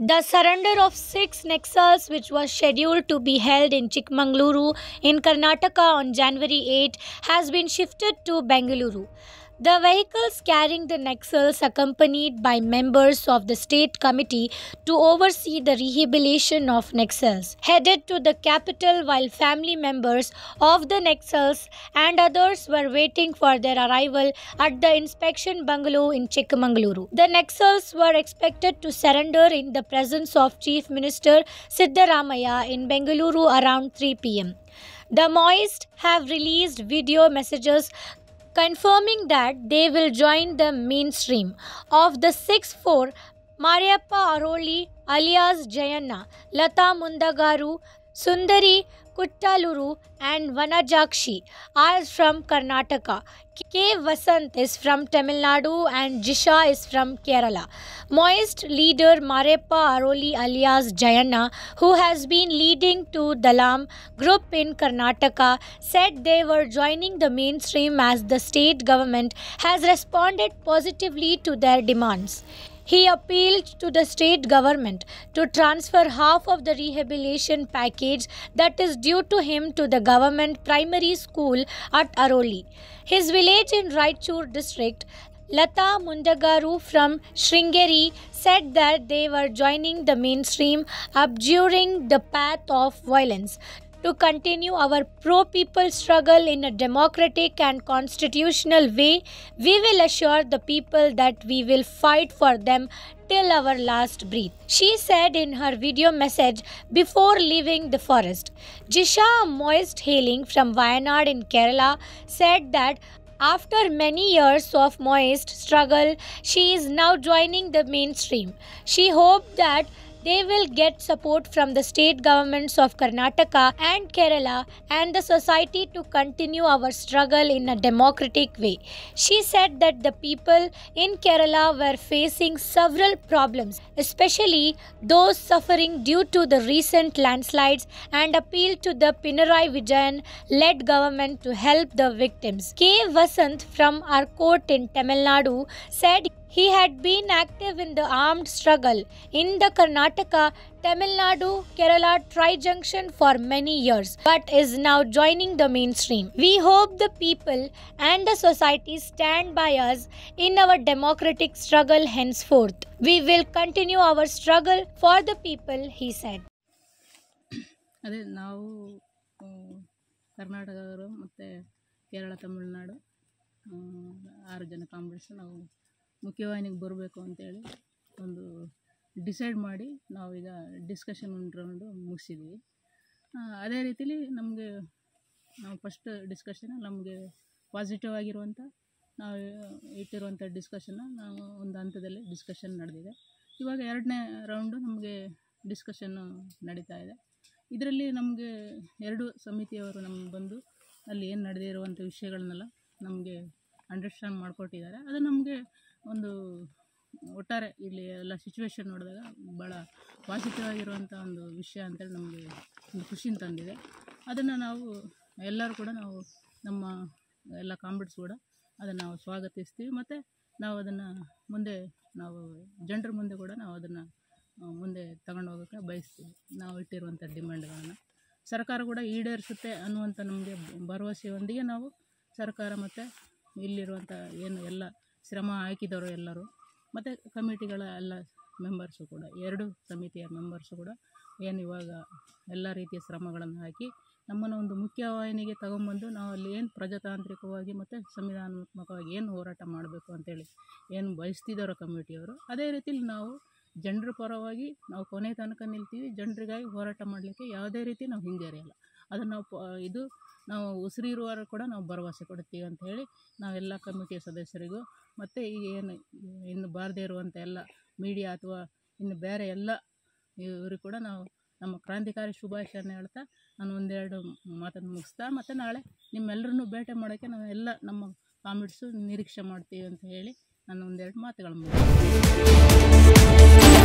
The surrender of 6 Naxals, which was scheduled to be held in Chikmagaluru in Karnataka on January 8, has been shifted to Bengaluru. The vehicles carrying the Naxals, accompanied by members of the state committee to oversee the rehabilitation of Naxals, headed to the capital while family members of the Naxals and others were waiting for their arrival at the inspection bungalow in Chikmagaluru. The Naxals were expected to surrender in the presence of Chief Minister Siddaramaiah in Bengaluru around 3 p.m. The Maoists have released video messages confirming that they will join the mainstream of the 6-4. Mariappa Aroli alias Jayanna, Lata Mundagaru, Sundari Kuttaluru and Vanajakshi are from Karnataka. K. Vasant is from Tamil Nadu and Jisha is from Kerala. Maoist leader Mariappa Aroli alias Jayanna, who has been leading to Dalam group in Karnataka, said they were joining the mainstream as the state government has responded positively to their demands. He appealed to the state government to transfer half of the rehabilitation package that is due to him to the government primary school at Aroli. His village in Raichur district, Lata Mundagaru from Sringeri, said that they were joining the mainstream, abjuring the path of violence. To continue our pro-people struggle in a democratic and constitutional way, we will assure the people that we will fight for them till our last breath, she said in her video message before leaving the forest. Jisha, a Maoist hailing from Wayanad in Kerala, said that after many years of Maoist struggle, she is now joining the mainstream. She hoped that they will get support from the state governments of Karnataka and Kerala and the society to continue our struggle in a democratic way. She said that the people in Kerala were facing several problems, especially those suffering due to the recent landslides, and appealed to the Pinarayi Vijayan-led government to help the victims. K. Vasant from Arcot in Tamil Nadu said he had been active in the armed struggle in the Karnataka, Tamil Nadu, Kerala tri-junction for many years, but is now joining the mainstream. We hope the people and the society stand by us in our democratic struggle henceforth. We will continue our struggle for the people, he said. ಅದೇ ನಾವು ಕರ್ನಾಟಕದವರು ಮತ್ತು ಕೇರಳ ತಮಿಳುನಾಡು 6 ಜನ combination ನಾವು ಮುಖ್ಯವಾಹಿನಿಗೆ ಬರಬೇಕು ಅಂತೇಳಿ ಒಂದು ಡಿಸೈಡ್ ಮಾಡಿ ನಾವೀಗ ಡಿಸ್ಕಷನ್ ರೌಂಡು ಮುಗಿಸಿದ್ವಿ. ಅದೇ ರೀತಿಲಿ ನಾವು ಫಸ್ಟ್ ಡಿಸ್ಕಷನ್ ನಮಗೆ ಪಾಸಿಟಿವ್ ಆಗಿರುವಂಥ ನಾವು ಇಟ್ಟಿರುವಂಥ ಡಿಸ್ಕಷನ್ನ ನಾವು ಒಂದು ಹಂತದಲ್ಲಿ ಡಿಸ್ಕಷನ್ ನಡೆದಿದೆ. ಇವಾಗ 2ನೇ ರೌಂಡು ನಮಗೆ ಡಿಸ್ಕಷನ್ನು ನಡೀತಾ ಇದೆ. ಇದರಲ್ಲಿ ನಮಗೆ 2 ಸಮಿತಿಯವರು ನಮ್ಗೆ ಬಂದು ಅಲ್ಲಿ ಏನು ನಡೆದಿರುವಂಥ ವಿಷಯಗಳನ್ನೆಲ್ಲ ನಮಗೆ ಅಂಡರ್ಸ್ಟ್ಯಾಂಡ್ ಮಾಡಿಕೊಟ್ಟಿದ್ದಾರೆ. ಅದು ನಮಗೆ ಒಂದು ಒಟ್ಟಾರೆ ಇಲ್ಲಿ ಎಲ್ಲ ಸಿಚುವೇಶನ್ ನೋಡಿದಾಗ ಭಾಳ ಪಾಸಿಟಿವ್ ಆಗಿರುವಂಥ ಒಂದು ವಿಷಯ ಅಂತೇಳಿ ನಮಗೆ ಒಂದು ಖುಷಿನ ತಂದಿದೆ. ಅದನ್ನು ನಾವು ಎಲ್ಲರೂ ಕೂಡ ನಾವು ನಮ್ಮ ಎಲ್ಲ ಕಾಂಬಿಟ್ಸ್ ಕೂಡ ಅದನ್ನು ನಾವು ಸ್ವಾಗತಿಸ್ತೀವಿ ಮತ್ತು ನಾವು ಅದನ್ನು ಮುಂದೆ ನಾವು ಜನರ ಮುಂದೆ ಕೂಡ ನಾವು ಅದನ್ನು ಮುಂದೆ ತಗೊಂಡು ಹೋಗೋಕ್ಕೆ ಬಯಸ್ತೀವಿ. ನಾವು ಇಟ್ಟಿರುವಂಥ ಡಿಮ್ಯಾಂಡ್ಗಳನ್ನು ಸರ್ಕಾರ ಕೂಡ ಈಡೇರಿಸುತ್ತೆ ಅನ್ನುವಂಥ ನಮಗೆ ಭರವಸೆಯೊಂದಿಗೆ ನಾವು ಸರ್ಕಾರ ಮತ್ತು ಇಲ್ಲಿರುವಂಥ ಏನು ಎಲ್ಲ ಶ್ರಮ ಹಾಕಿದವರು ಎಲ್ಲರೂ ಮತ್ತು ಕಮಿಟಿಗಳ ಎಲ್ಲ ಮೆಂಬರ್ಸು ಕೂಡ 2 ಸಮಿತಿಯ ಮೆಂಬರ್ಸು ಕೂಡ ಏನು ಇವಾಗ ಎಲ್ಲ ರೀತಿಯ ಶ್ರಮಗಳನ್ನು ಹಾಕಿ ನಮ್ಮನ್ನು ಒಂದು ಮುಖ್ಯವಾಹಿನಿಗೆ ತಗೊಂಬಂದು ನಾವು ಅಲ್ಲಿ ಏನು ಪ್ರಜಾತಾಂತ್ರಿಕವಾಗಿ ಮತ್ತು ಸಂವಿಧಾನಾತ್ಮಕವಾಗಿ ಏನು ಹೋರಾಟ ಮಾಡಬೇಕು ಅಂತೇಳಿ ಏನು ಬಯಸ್ತಿದ್ದಾರೋ ಕಮಿಟಿಯವರು, ಅದೇ ರೀತಿಲಿ ನಾವು ಜನರ ಪರವಾಗಿ ನಾವು ಕೊನೆ ತನಕ ನಿಲ್ತೀವಿ. ಜನರಿಗಾಗಿ ಹೋರಾಟ ಮಾಡಲಿಕ್ಕೆ ಯಾವುದೇ ರೀತಿ ನಾವು ಹಿಂಜರಿಯಲ್ಲ. ಅದನ್ನು ನಾವು ಉಸಿರಿರುವವರು ಕೂಡ ನಾವು ಭರವಸೆ ಕೊಡ್ತೀವಿ ಅಂತ ಹೇಳಿ ನಾವೆಲ್ಲ ಕಮಿಟಿಯ ಸದಸ್ಯರಿಗೂ ಮತ್ತು ಈಗ ಏನು ಇನ್ನು ಬಾರದೇ ಇರುವಂಥ ಎಲ್ಲ ಮೀಡಿಯಾ ಅಥವಾ ಇನ್ನು ಬೇರೆ ಎಲ್ಲ ಇವ್ರಿಗೆ ಕೂಡ ನಾವು ನಮ್ಮ ಕ್ರಾಂತಿಕಾರಿ ಶುಭಾಶಯನ ಹೇಳ್ತಾ ನಾನು 1-2 ಮಾತನ್ನು ಮುಗಿಸ್ತಾ ಮತ್ತು ನಾಳೆ ನಿಮ್ಮೆಲ್ಲರನ್ನೂ ಭೇಟಿ ಮಾಡೋಕ್ಕೆ ನಾವು ಎಲ್ಲ ನಮ್ಮ ಕಾಮಿಟ್ಸು ನಿರೀಕ್ಷೆ ಮಾಡ್ತೀವಿ ಅಂತ ಹೇಳಿ ನಾನು 1-2 ಮಾತುಗಳನ್ನು ಮುಗಿಸ್ತೀನಿ.